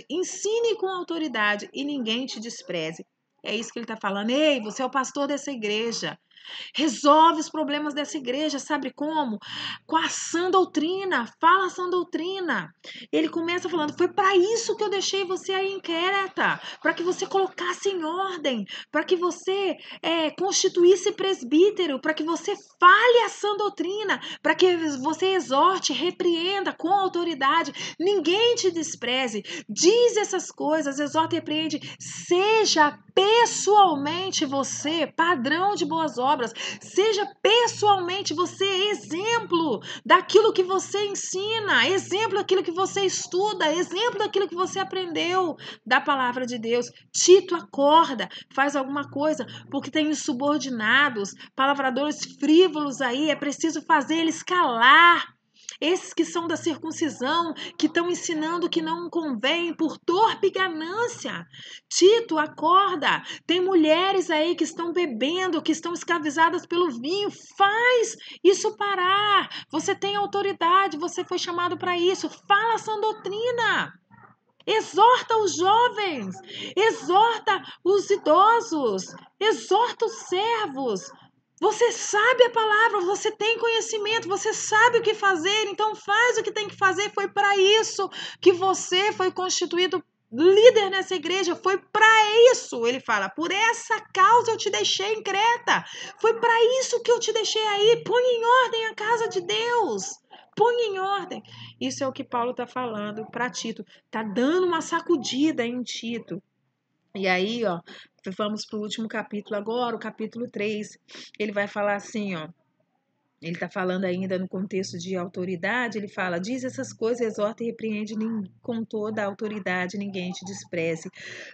ensine com autoridade e ninguém te despreze. É isso que ele está falando. Ei, você é o pastor dessa igreja. Resolve os problemas dessa igreja, sabe como? Com a sã doutrina, fala a sã doutrina. Ele começa falando, foi para isso que eu deixei você aí inquieta, para que você colocasse em ordem, para que você constituísse presbítero, para que você fale a sã doutrina, para que você exorte, repreenda com autoridade, ninguém te despreze, diz essas coisas, exorta e repreende, seja pessoalmente você padrão de boas obras, seja pessoalmente você exemplo daquilo que você ensina, exemplo daquilo que você estuda, exemplo daquilo que você aprendeu da palavra de Deus. Tito, acorda, faz alguma coisa, porque tem insubordinados, palavradores frívolos aí, é preciso fazer eles calar. esses que são da circuncisão, que estão ensinando que não convém por torpe ganância. Tito, acorda. Tem mulheres aí que estão bebendo, que estão escravizadas pelo vinho. Faz isso parar. Você tem autoridade, você foi chamado para isso. Fala essa doutrina. Exorta os jovens, exorta os idosos, exorta os servos. Você sabe a palavra, você tem conhecimento, você sabe o que fazer, então faz o que tem que fazer. Foi para isso que você foi constituído líder nessa igreja, foi para isso. Ele fala, por essa causa eu te deixei em Creta, foi para isso que eu te deixei aí. Põe em ordem a casa de Deus. Põe em ordem. Isso é o que Paulo está falando para Tito. Está dando uma sacudida em Tito. E aí, ó, vamos para o último capítulo agora, o capítulo 3. Ele vai falar assim, ó. Ele está falando ainda no contexto de autoridade, ele fala, diz essas coisas, exorta e repreende com toda a autoridade, ninguém te despreze.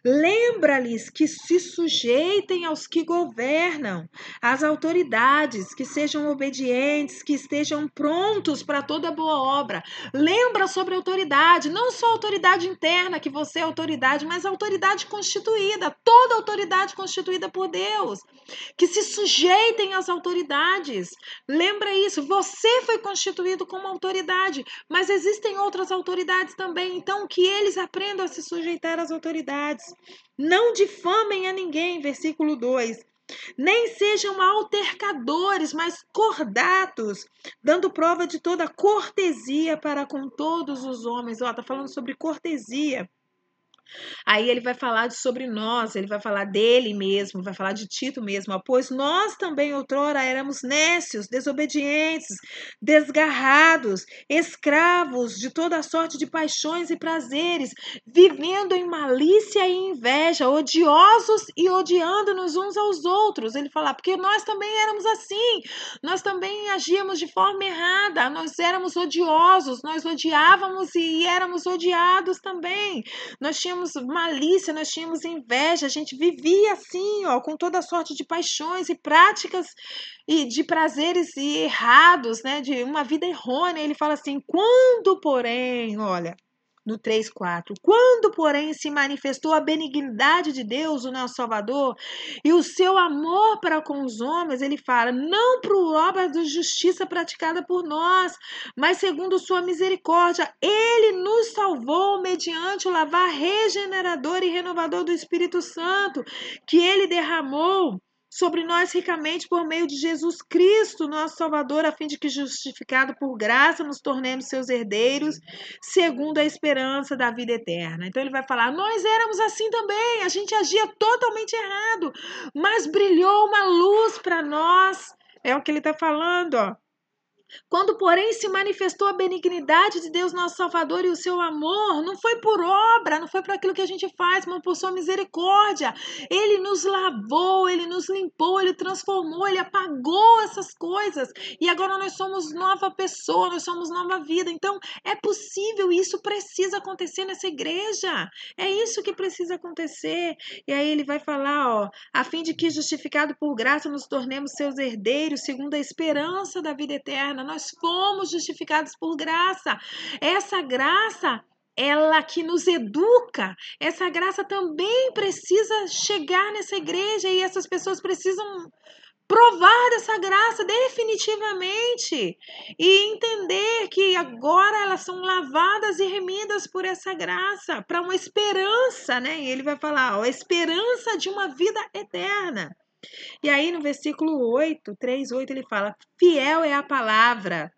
Lembra-lhes que se sujeitem aos que governam, às autoridades, que sejam obedientes, que estejam prontos para toda boa obra. Lembra sobre a autoridade, não só a autoridade interna, que você é autoridade, mas a autoridade constituída, toda autoridade constituída por Deus. Que se sujeitem às autoridades. Lembra isso, você foi constituído como autoridade, mas existem outras autoridades também, então que eles aprendam a se sujeitar às autoridades. Não difamem a ninguém, versículo 2. Nem sejam altercadores, mas cordatos, dando prova de toda cortesia para com todos os homens. Ó, tá falando sobre cortesia. Aí ele vai falar sobre nós, ele vai falar dele mesmo, vai falar de Tito mesmo. Ó, pois nós também outrora éramos nécios, desobedientes, desgarrados, escravos de toda sorte de paixões e prazeres, vivendo em malícia e inveja, odiosos e odiando-nos uns aos outros. Ele fala, porque nós também éramos assim, nós também agíamos de forma errada, nós éramos odiosos, nós odiávamos e éramos odiados também. Nós tínhamos malícia, nós tínhamos inveja, a gente vivia assim, ó, com toda sorte de paixões e práticas e de prazeres e errados, né, de uma vida errônea. Ele fala assim, quando porém, olha, no 3:4, quando porém se manifestou a benignidade de Deus, o nosso Salvador, e o seu amor para com os homens, ele fala, não por obra de justiça praticada por nós, mas segundo sua misericórdia, ele nos salvou mediante o lavar regenerador e renovador do Espírito Santo, que ele derramou sobre nós ricamente por meio de Jesus Cristo, nosso Salvador, a fim de que, justificado por graça, nos tornemos seus herdeiros, segundo a esperança da vida eterna. Então ele vai falar, nós éramos assim também, a gente agia totalmente errado, mas brilhou uma luz para nós, é o que ele está falando, ó. Quando, porém, se manifestou a benignidade de Deus, nosso Salvador, e o seu amor, não foi por obra, não foi por aquilo que a gente faz, mas por sua misericórdia. Ele nos lavou, ele nos limpou, ele transformou, ele apagou essas coisas. E agora nós somos nova pessoa, nós somos nova vida. Então, é possível, isso precisa acontecer nessa igreja. É isso que precisa acontecer. E aí ele vai falar, ó, a fim de que, justificado por graça, nos tornemos seus herdeiros, segundo a esperança da vida eterna. Nós fomos justificados por graça. Essa graça, ela que nos educa, essa graça também precisa chegar nessa igreja e essas pessoas precisam provar dessa graça definitivamente e entender que agora elas são lavadas e remidas por essa graça para uma esperança, né? E ele vai falar, ó, a esperança de uma vida eterna. E aí no versículo 8, 3:8, ele fala, fiel é a palavra.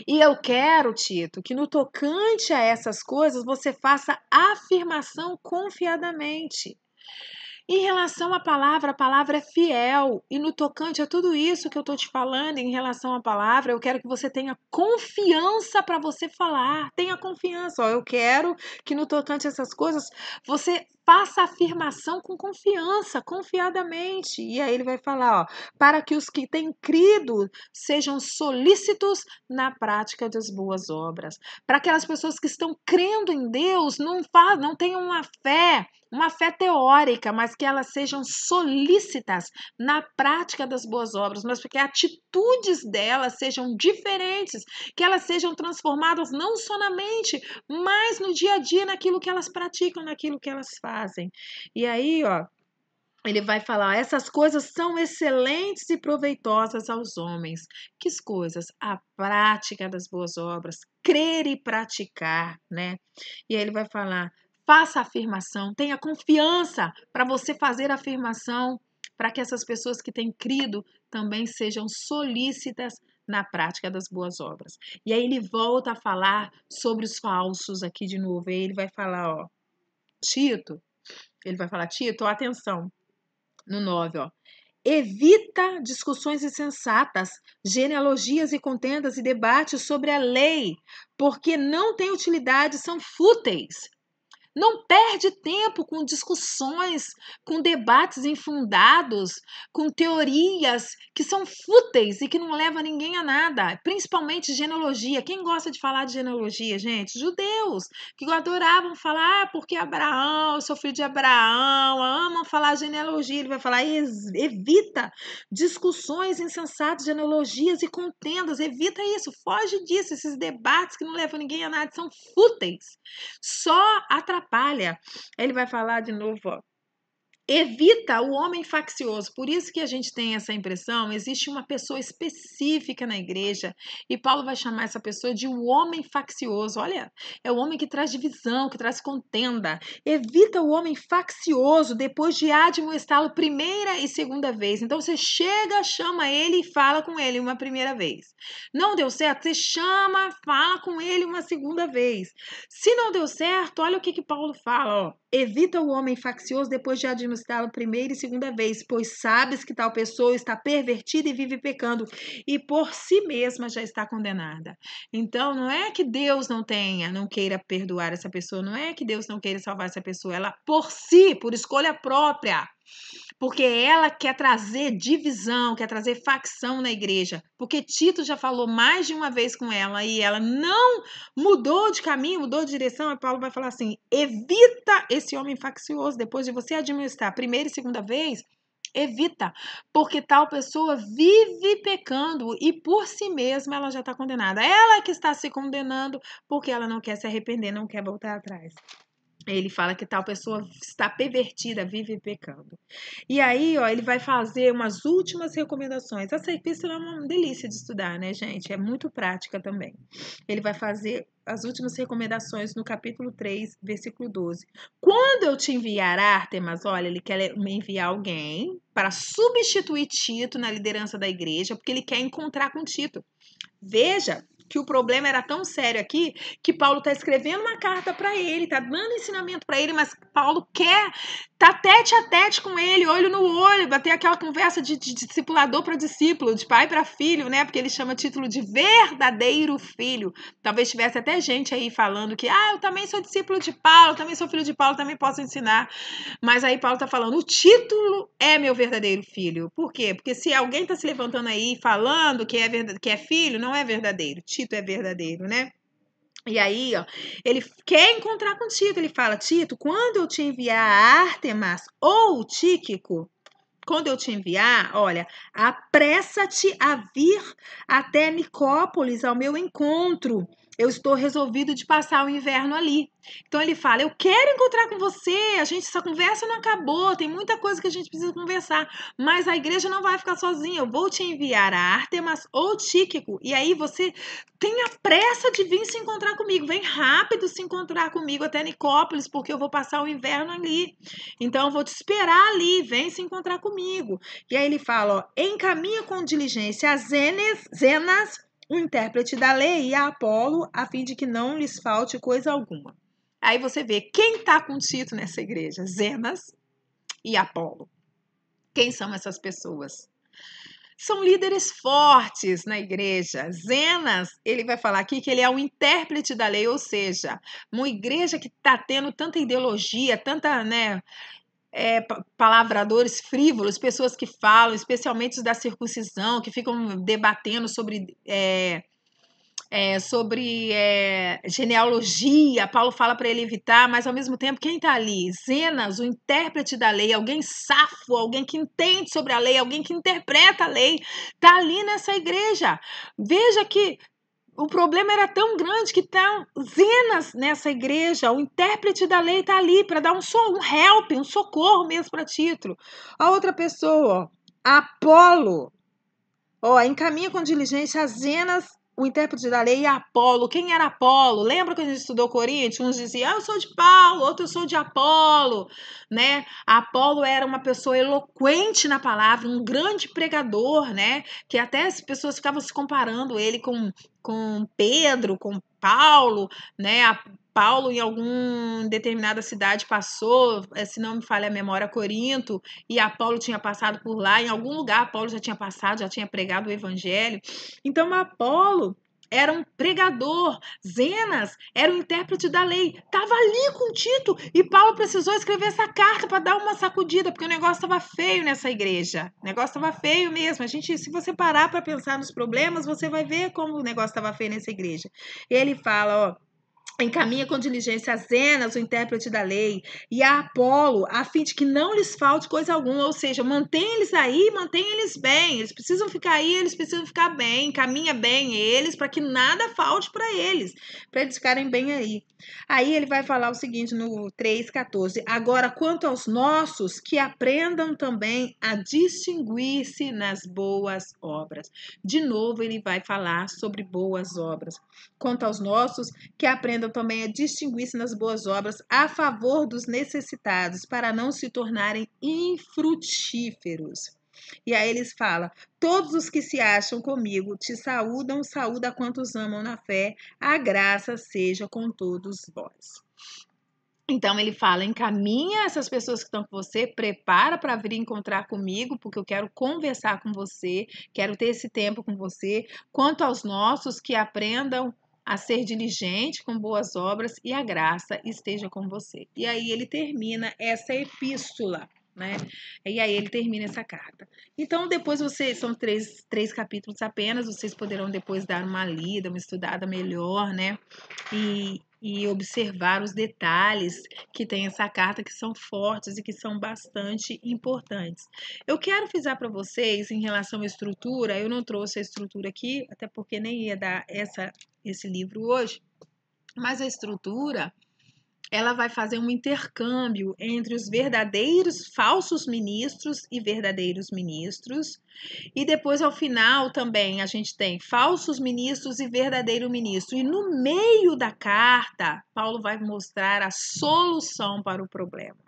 E eu quero, Tito, que no tocante a essas coisas você faça afirmação confiadamente. Em relação à palavra, a palavra é fiel. E no tocante a tudo isso que eu estou te falando em relação à palavra, eu quero que você tenha confiança para você falar. Tenha confiança. Ó, eu quero que no tocante a essas coisas, você faça a afirmação com confiança, confiadamente. E aí ele vai falar, ó, para que os que têm crido sejam solícitos na prática das boas obras. Para aquelas pessoas que estão crendo em Deus, não tenham uma fé uma fé teórica, mas que elas sejam solícitas na prática das boas obras, mas que atitudes delas sejam diferentes, que elas sejam transformadas não só na mente, mas no dia a dia, naquilo que elas praticam, naquilo que elas fazem. E aí, ó, ele vai falar, essas coisas são excelentes e proveitosas aos homens. Que coisas? A prática das boas obras, crer e praticar, né? E aí ele vai falar, faça a afirmação, tenha confiança para você fazer a afirmação, para que essas pessoas que têm crido também sejam solícitas na prática das boas obras. E aí ele volta a falar sobre os falsos aqui de novo. E aí ele vai falar, ó, Tito, atenção, no 9, ó. Evita discussões insensatas, genealogias e contendas e debates sobre a lei, porque não têm utilidade, são fúteis. Não perde tempo com discussões, com debates infundados, com teorias que são fúteis e que não levam ninguém a nada, principalmente genealogia. Quem gosta de falar de genealogia, gente? Judeus, que adoravam falar, porque Abraão, eu sou filho de Abraão, amam falar genealogia. Ele vai falar, evita discussões insensatas, genealogias e contendas, evita isso, foge disso, esses debates que não levam ninguém a nada, são fúteis, só atrapalham. Ele vai falar de novo, ó. Evita o homem faccioso. Por isso que a gente tem essa impressão, existe uma pessoa específica na igreja e Paulo vai chamar essa pessoa de o homem faccioso. Olha, é o homem que traz divisão, que traz contenda. Evita o homem faccioso depois de admoestá-lo primeira e segunda vez. Então você chega, chama ele e fala com ele uma primeira vez. Não deu certo, você chama, fala com ele uma segunda vez. Se não deu certo, olha o que Paulo fala, ó. Evita o homem faccioso depois de admoestá-lo primeira e segunda vez, pois sabes que tal pessoa está pervertida e vive pecando, e por si mesma já está condenada. Então, não é que Deus não queira perdoar essa pessoa, não é que Deus não queira salvar essa pessoa, ela por si, por escolha própria, porque ela quer trazer divisão, quer trazer facção na igreja, porque Tito já falou mais de uma vez com ela e ela não mudou de caminho, mudou de direção, e Paulo vai falar assim, evita esse homem faccioso, depois de você administrar primeira e segunda vez, evita, porque tal pessoa vive pecando e por si mesma ela já está condenada, ela que está se condenando porque ela não quer se arrepender, não quer voltar atrás. Ele fala que tal pessoa está pervertida, vive pecando. E aí, ó, ele vai fazer umas últimas recomendações. Essa epístola é uma delícia de estudar, né, gente? É muito prática também. Ele vai fazer as últimas recomendações no capítulo 3, versículo 12. Quando eu te enviar Ártemas, olha, ele quer me enviar alguém para substituir Tito na liderança da igreja, porque ele quer encontrar com Tito. Veja que o problema era tão sério aqui que Paulo está escrevendo uma carta para ele, está dando ensinamento para ele, mas Paulo quer tá tete a tete com ele, olho no olho, bater aquela conversa de discipulador para discípulo, de pai para filho, né? Porque ele chama título de verdadeiro filho. Talvez tivesse até gente aí falando que, eu também sou discípulo de Paulo, também sou filho de Paulo, também posso ensinar. Mas aí Paulo está falando, o título é meu verdadeiro filho. Por quê? Porque se alguém está se levantando aí falando que é filho, não é verdadeiro. Tito é verdadeiro, né? E aí, ó, ele quer encontrar com Tito. Ele fala, Tito, quando eu te enviar a Ártemas ou Tíquico, quando eu te enviar, olha, apressa-te a vir até Nicópolis ao meu encontro. Eu estou resolvido de passar o inverno ali. Então ele fala, eu quero encontrar com você, essa conversa não acabou, tem muita coisa que a gente precisa conversar, mas a igreja não vai ficar sozinha, eu vou te enviar a Ártemas ou Tíquico, e aí você tenha pressa de vir se encontrar comigo, vem rápido se encontrar comigo até Nicópolis, porque eu vou passar o inverno ali, então eu vou te esperar ali, vem se encontrar comigo. E aí ele fala, ó, encaminha com diligência a Zenas, o intérprete da lei, e a Apolo, a fim de que não lhes falte coisa alguma. Aí você vê quem está com Tito nessa igreja, Zenas e Apolo. Quem são essas pessoas? São líderes fortes na igreja. Zenas, ele vai falar aqui que ele é o intérprete da lei, ou seja, uma igreja que está tendo tanta ideologia, tanta, palavradores frívolos, pessoas que falam, especialmente da circuncisão, que ficam debatendo sobre sobre genealogia. Paulo fala para ele evitar, mas ao mesmo tempo, quem está ali? Zenas, o intérprete da lei, alguém safo, alguém que entende sobre a lei, alguém que interpreta a lei, está ali nessa igreja. Veja que o problema era tão grande que tá Zenas nessa igreja, o intérprete da lei está ali para dar um help, um socorro mesmo para Tito. A outra pessoa, Apolo, encaminha com diligência a Zenas, o intérprete da lei, e Apolo. Quem era Apolo? Lembra que a gente estudou Coríntios? Uns diziam, eu sou de Paulo, outro eu sou de Apolo, né? Apolo era uma pessoa eloquente na palavra, um grande pregador, né? Que até as pessoas ficavam se comparando ele com Pedro, com Paulo, né? Paulo, em alguma determinada cidade, passou, se não me falha a memória, Corinto, e Apolo tinha passado por lá. Em algum lugar, Apolo já tinha passado, já tinha pregado o evangelho. Então, Apolo era um pregador, Zenas era o intérprete da lei, estava ali com Tito, e Paulo precisou escrever essa carta para dar uma sacudida, porque o negócio estava feio nessa igreja, o negócio estava feio mesmo. Se você parar para pensar nos problemas, você vai ver como o negócio estava feio nessa igreja. Ele fala, encaminha com diligência a Zenas, o intérprete da lei, e a Apolo, a fim de que não lhes falte coisa alguma, ou seja, mantém eles aí, mantém eles bem, eles precisam ficar aí, eles precisam ficar bem, caminha bem eles, para que nada falte para eles ficarem bem aí. Aí ele vai falar o seguinte no 3,14, agora quanto aos nossos, que aprendam também a distinguir-se nas boas obras. De novo ele vai falar sobre boas obras. Quanto aos nossos, que aprendam também a distinguir-se nas boas obras a favor dos necessitados, para não se tornarem infrutíferos. E aí eles falam, todos os que se acham comigo te saúdam, saúda quantos amam na fé, a graça seja com todos vós. Então ele fala, encaminha essas pessoas que estão com você, prepara para vir encontrar comigo, porque eu quero conversar com você, quero ter esse tempo com você. Quanto aos nossos, que aprendam a ser diligente com boas obras e a graça esteja com você. E aí ele termina essa epístola, né? E aí ele termina essa carta. Então depois são três capítulos apenas, vocês poderão depois dar uma lida, uma estudada melhor, né? E observar os detalhes que tem essa carta, que são fortes e que são bastante importantes. Eu quero frisar para vocês, em relação à estrutura, eu não trouxe a estrutura aqui, até porque nem ia dar esse livro hoje, mas a estrutura, ela vai fazer um intercâmbio entre os verdadeiros falsos ministros e verdadeiros ministros. E depois, ao final, também a gente tem falsos ministros e verdadeiro ministro. E no meio da carta, Paulo vai mostrar a solução para o problema.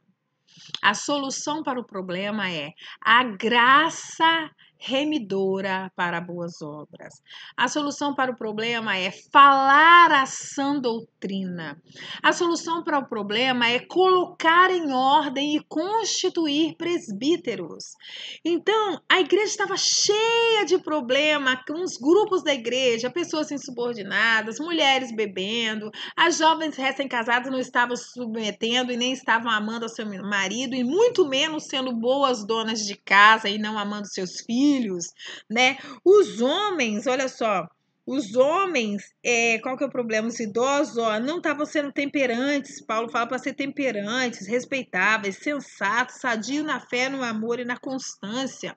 A solução para o problema é a graça remidora para boas obras. A solução para o problema é falar a sã doutrina. A solução para o problema é colocar em ordem e constituir presbíteros. Então, a igreja estava cheia de problema, com os grupos da igreja, pessoas insubordinadas, mulheres bebendo, as jovens recém-casadas não estavam se submetendo e nem estavam amando ao seu marido, e muito menos sendo boas donas de casa e não amando seus filhos, né? Os homens, olha só, os homens, qual que é o problema? Os idosos, não estavam sendo temperantes. Paulo fala para ser temperantes, respeitáveis, sensatos, sadios na fé, no amor e na constância.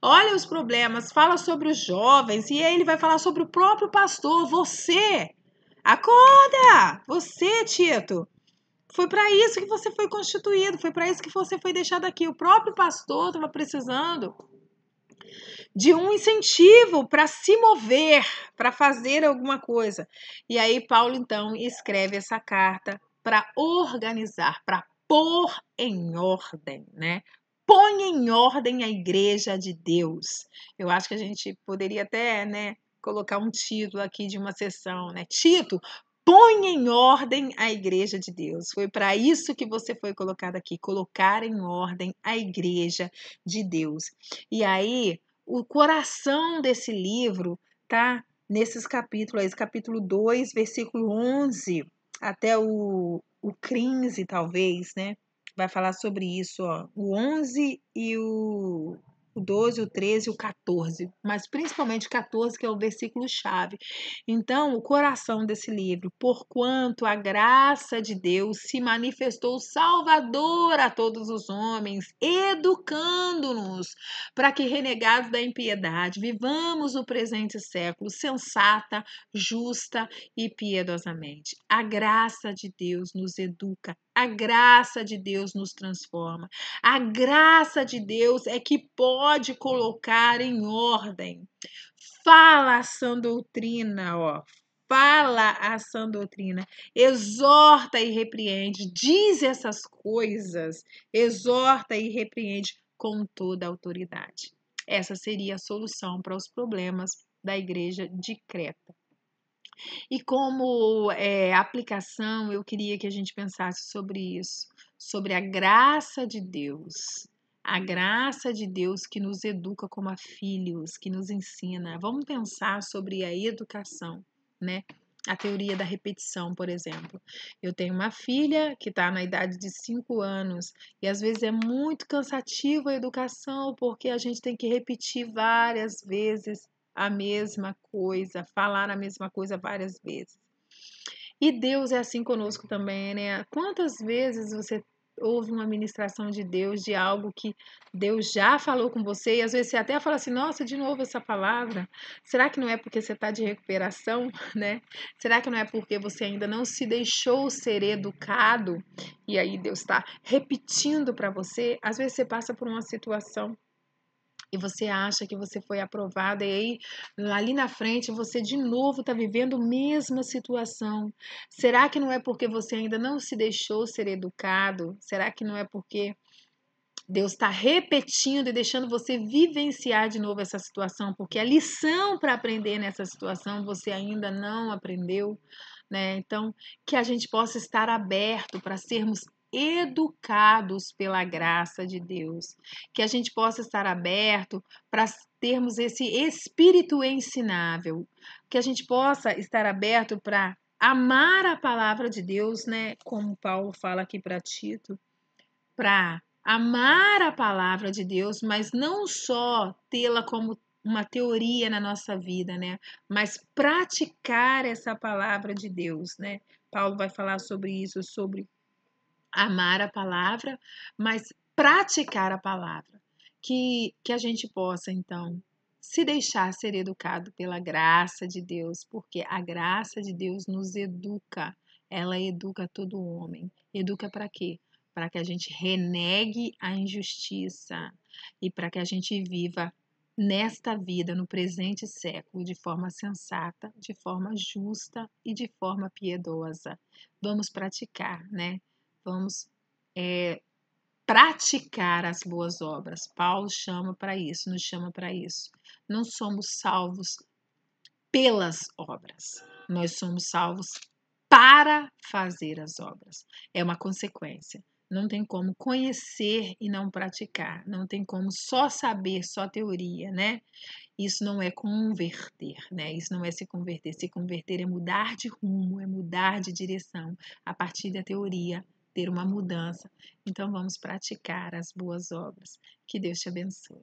Olha os problemas, fala sobre os jovens, e aí ele vai falar sobre o próprio pastor. Você, acorda! Você, Tito, foi para isso que você foi constituído, foi para isso que você foi deixado aqui. O próprio pastor estava precisando de um incentivo para se mover, para fazer alguma coisa. E aí Paulo, então, escreve essa carta para organizar, para pôr em ordem, né? Põe em ordem a igreja de Deus. Eu acho que a gente poderia até, né, colocar um título aqui de uma sessão, né? Tito, põe em ordem a igreja de Deus. Foi para isso que você foi colocado aqui, colocar em ordem a igreja de Deus. E aí, o coração desse livro tá nesses capítulos, esse capítulo 2, versículo 11 até o 15, talvez, né? Vai falar sobre isso, ó. O 11 e o o 12, o 13 e o 14, mas principalmente o 14, que é o versículo-chave. Então, o coração desse livro: porquanto a graça de Deus se manifestou salvadora a todos os homens, educando-nos para que, renegados da impiedade, vivamos o presente século sensata, justa e piedosamente. A graça de Deus nos educa, a graça de Deus nos transforma, a graça de Deus é que pode colocar em ordem. Fala a sã doutrina, ó. Fala a sã doutrina, exorta e repreende, diz essas coisas, exorta e repreende com toda a autoridade. Essa seria a solução para os problemas da igreja de Creta. E como aplicação, eu queria que a gente pensasse sobre isso, sobre a graça de Deus. A graça de Deus que nos educa como a filhos, que nos ensina. Vamos pensar sobre a educação, né? A teoria da repetição, por exemplo. Eu tenho uma filha que está na idade de 5 anos e às vezes é muito cansativa a educação porque a gente tem que repetir várias vezes a mesma coisa, falar a mesma coisa várias vezes. E Deus é assim conosco também, né? Quantas vezes você ouve uma ministração de Deus, de algo que Deus já falou com você, e às vezes você até fala assim: nossa, de novo essa palavra? Será que não é porque você está de recuperação, né? Será que não é porque você ainda não se deixou ser educado? E aí Deus está repetindo para você? Às vezes você passa por uma situação e você acha que você foi aprovada, e aí ali na frente você de novo está vivendo a mesma situação. Será que não é porque você ainda não se deixou ser educado? Será que não é porque Deus está repetindo e deixando você vivenciar de novo essa situação? Porque a lição para aprender nessa situação você ainda não aprendeu, né? Então, que a gente possa estar aberto para sermos educados pela graça de Deus, que a gente possa estar aberto para termos esse espírito ensinável, que a gente possa estar aberto para amar a palavra de Deus, né? Como Paulo fala aqui para Tito, para amar a palavra de Deus, mas não só tê-la como uma teoria na nossa vida, né? Mas praticar essa palavra de Deus, né? Paulo vai falar sobre isso, sobre amar a palavra, mas praticar a palavra. Que a gente possa, então, se deixar ser educado pela graça de Deus, porque a graça de Deus nos educa, ela educa todo homem. Educa para quê? Para que a gente renegue a injustiça e para que a gente viva nesta vida, no presente século, de forma sensata, de forma justa e de forma piedosa. Vamos praticar, né? Vamos praticar as boas obras. Paulo chama para isso, nos chama para isso. Não somos salvos pelas obras, nós somos salvos para fazer as obras. É uma consequência. Não tem como conhecer e não praticar. Não tem como só saber, só teoria, né? Isso não é converter, né? Isso não é se converter. Se converter é mudar de rumo, é mudar de direção. A partir da teoria, ter uma mudança. Então vamos praticar as boas obras. Que Deus te abençoe.